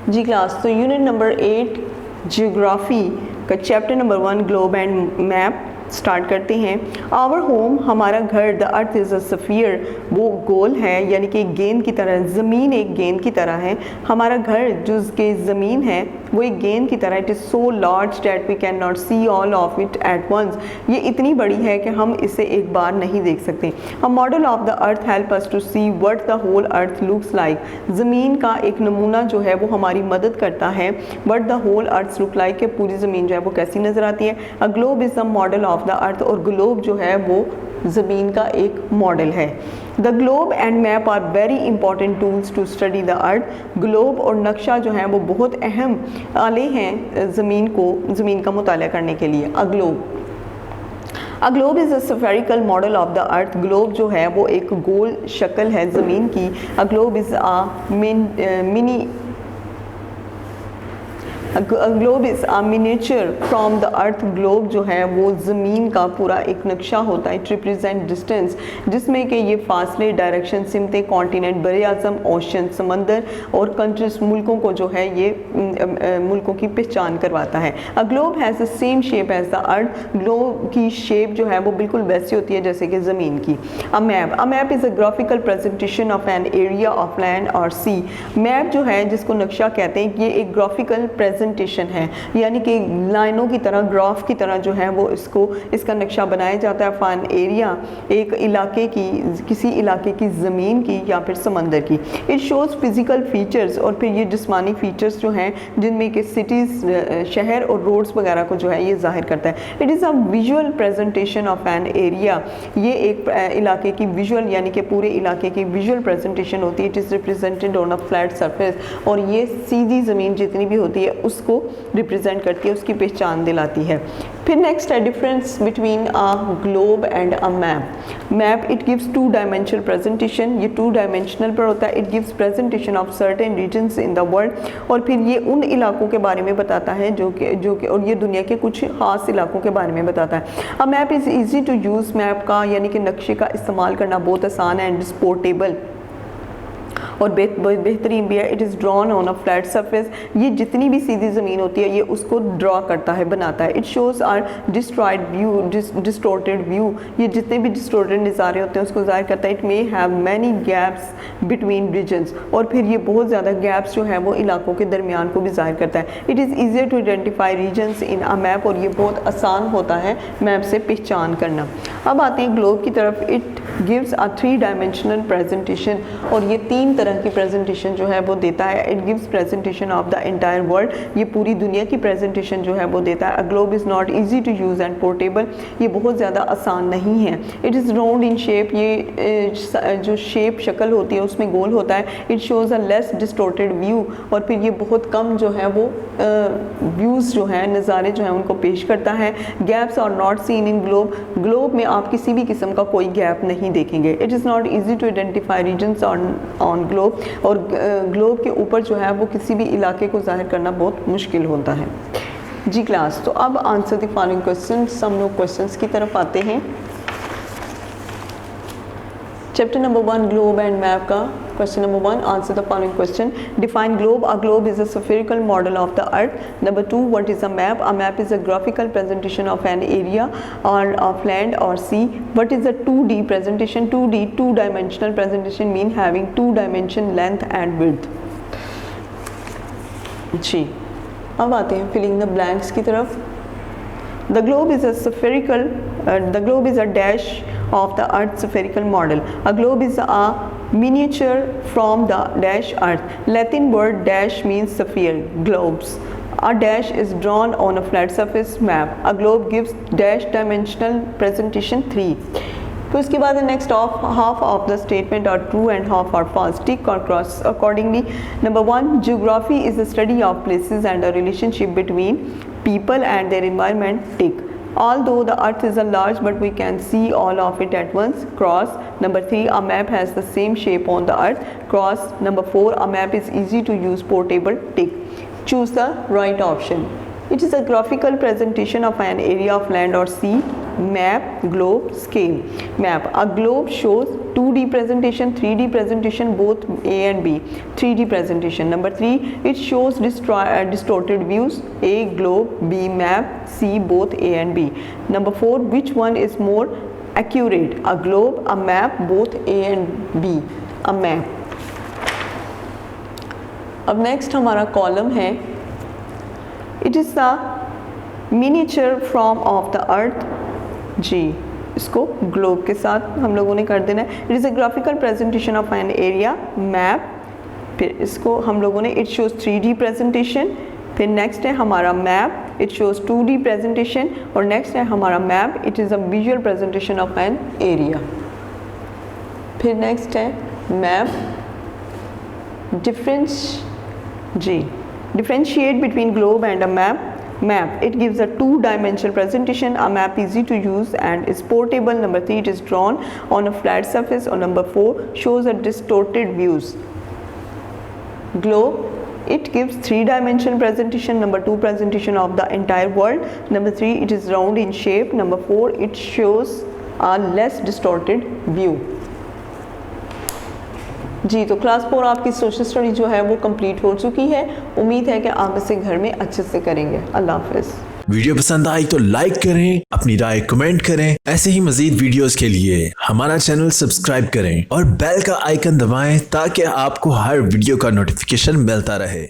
जी class, तो unit number 8 geography का chapter number 1 globe and map start करते हैं। आवर होम, हमारा घर, the earth is a sphere, वो गोल है यानी कि एक गेंद की तरह, ज़मीन एक गेंद की तरह है। हमारा घर जो कि ज़मीन है वो एक गेंद की तरह, it is so large that we can not see all of it at once, ये इतनी बड़ी है कि हम इसे एक बार नहीं देख सकते। A model of the earth help us to see what the whole earth looks like, ज़मीन का एक नमूना जो है वो हमारी मदद करता है what the whole earth look like, कि पूरी ज़मीन जो है वो कैसी नज़र आती है। A globe is the model of the अर्थ, और ग्लोब जो है वो ज़मीन का एक मॉडल है। The globe and map are very important tools to study the earth, globe और नक्शा जो है वो बहुत अहम आले हैं ज़मीन का मुताला करने के लिए। अ globe is a spherical model of the earth, globe जो है वो एक गोल शक्ल है ज़मीन की। अ globe is globe is a miniature from the earth, globe जो है वो ज़मीन का पूरा एक नक्शा होता है। इट रिप्रेजेंट डिस्टेंस, जिसमें कि ये फासले, डायरेक्शन, सिमतें, कॉन्टिनेंट, बर आज़म, ओशन, समंदर और कंट्रीज, मुल्कों को जो है ये मुल्कों की पहचान करवाता है। A globe has the same shape as the earth, globe की शेप जो है वो बिल्कुल वैसी होती है जैसे कि ज़मीन की। अ map is a graphical presentation of an area of land और सी, मैप जो है जिसको नक्शा कहते हैं, ये एक ग्राफिकल प्रेजेंटेशन है, यानी कि लाइनों की तरह, ग्राफ की तरह जो है वो इसका नक्शा बनाया जाता है फॉर एन एरिया, एक इलाके की, किसी इलाके की ज़मीन की या फिर समंदर की। इट शोज़ फिजिकल फीचर्स, और फिर ये जिस्मानी फीचर्स जो हैं जिनमें कि सिटीज़, शहर और रोड्स वगैरह को जो है ये जाहिर करता है। It is a visual presentation of an area, ये एक इलाके की विजुअल यानी कि पूरे इलाके की विजुअल प्रेजेंटेशन होती है। It is represented on a flat surface, और ये सीधी ज़मीन जितनी भी होती है उसको रिप्रेजेंट करती है, उसकी पहचान दिलाती है। फिर नेक्स्ट है difference between a globe and a map. Map it gives two dimensional presentation, ये टू डायमेंशनल पर होता है। It gives presentation of certain regions in the world, और फिर ये उन इलाकों के बारे में बताता है जो कि और ये दुनिया के कुछ खास इलाकों के बारे में बताता है। A map is easy to use, map का यानी कि नक्शे का इस्तेमाल करना बहुत आसान है, एंड इज़ पोर्टेबल और बेहतरीन भी है। It is drawn on a flat surface, ये जितनी भी सीधी ज़मीन होती है ये उसको ड्रॉ करता है, बनाता है। It shows are destroyed view, distorted view, ये जितने भी डिस्टोर्टेड नज़ारे होते हैं उसको ज़ाहिर करता है। It may have many gaps between regions, और फिर ये बहुत ज़्यादा गैप्स जो है वो इलाकों के दरमियान को भी ज़ाहिर करता है। It is easier to identify regions in a map, और ये बहुत आसान होता है मैप से पहचान करना। अब आते हैं ग्लोब की तरफ। It gives a 3 dimensional presentation, और ये 3 तरह की प्रेजेंटेशन जो है वो देता है। It gives presentation of the entire world, ये पूरी दुनिया की प्रेजेंटेशन जो है वो देता है। A globe is not easy to use and portable, ये बहुत ज़्यादा आसान नहीं है। It is round in shape, ये जो शेप शक्ल होती है उसमें गोल होता है। It shows a less distorted view, और फिर ये बहुत कम जो है वो व्यूज़ जो हैं, नज़ारे जो हैं उनको पेश करता है। Gaps are not seen in globe, globe में आप किसी भी किस्म का कोई गैप नहीं देखेंगे। It is not easy to identify regions on globe, और ग्लोब के ऊपर जो है वो किसी भी इलाके को जाहिर करना बहुत मुश्किल होता है। जी क्लास, तो अब आंसर द फॉलोइंग क्वेश्चंस, हम लोग क्वेश्चंस की तरफ आते हैं। Chapter number 1 globe and map का question number 1, answer the following question. Define globe, a globe is a spherical model of the earth. Number 2, what is a map, a map is a graphical presentation of an area और of land और sea. What is a 2D presentation, 2D two dimensional presentation mean having 2 dimension length and width. जी, अब आते हैं filling the blanks की तरफ। The globe is a spherical, the globe is a dash of the Earth's spherical model. A globe is a miniature from the dash Earth. Latin word dash means sphere, globes. A dash is drawn on a flat surface map. A globe gives dash dimensional presentation 3. तो इसके बाद next half of the statement are true and half are false, tick और cross accordingly. Number 1, geography is the study of places and a relationship between people and their environment, tick. Although the earth is a large but we can see all of it at once, cross. Number 3, a map has the same shape on the earth, cross. Number 4, a map is easy to use, portable, tick. Choose the right option. It is a graphical presentation of an area of land or sea, map, globe, scale. Map. A globe shows 2D presentation, 3D presentation, both A and B. 3D presentation. Number 3, it shows distorted views. A, globe, B, map, C, both A and B. Number 4, which one is more accurate? A globe, a map, both A and B. A map. अब next हमारा column है, it is the miniature from of the earth. जी, इसको globe के साथ हम लोगों ने कर देना है। It is a graphical presentation of an area, map. फिर इसको हम लोगों ने, इट शोज़ 3D प्रेजेंटेशन। फिर नेक्स्ट है हमारा map, it shows 2D presentation. और नेक्स्ट है हमारा map, it is a visual presentation of an area. फिर नेक्स्ट है map, differentiate between globe and a map. Map, it gives a two-dimensional presentation. A map easy to use and is portable. Number 3, it is drawn on a flat surface. Or number 4, shows a distorted views. Globe, it gives 3-dimensional presentation. Number 2, presentation of the entire world. Number 3, it is round in shape. Number 4, it shows a less distorted view. जी, तो class 4 आपकी social study जो है वो complete हो चुकी है। उम्मीद है कि आप इसे घर में अच्छे से करेंगे। अल्लाह हाफिज़। वीडियो पसंद आई तो लाइक करें, अपनी राय कमेंट करें। ऐसे ही मजीद वीडियोस के लिए हमारा चैनल सब्सक्राइब करें और बेल का आइकन दबाएं ताकि आपको हर वीडियो का नोटिफिकेशन मिलता रहे।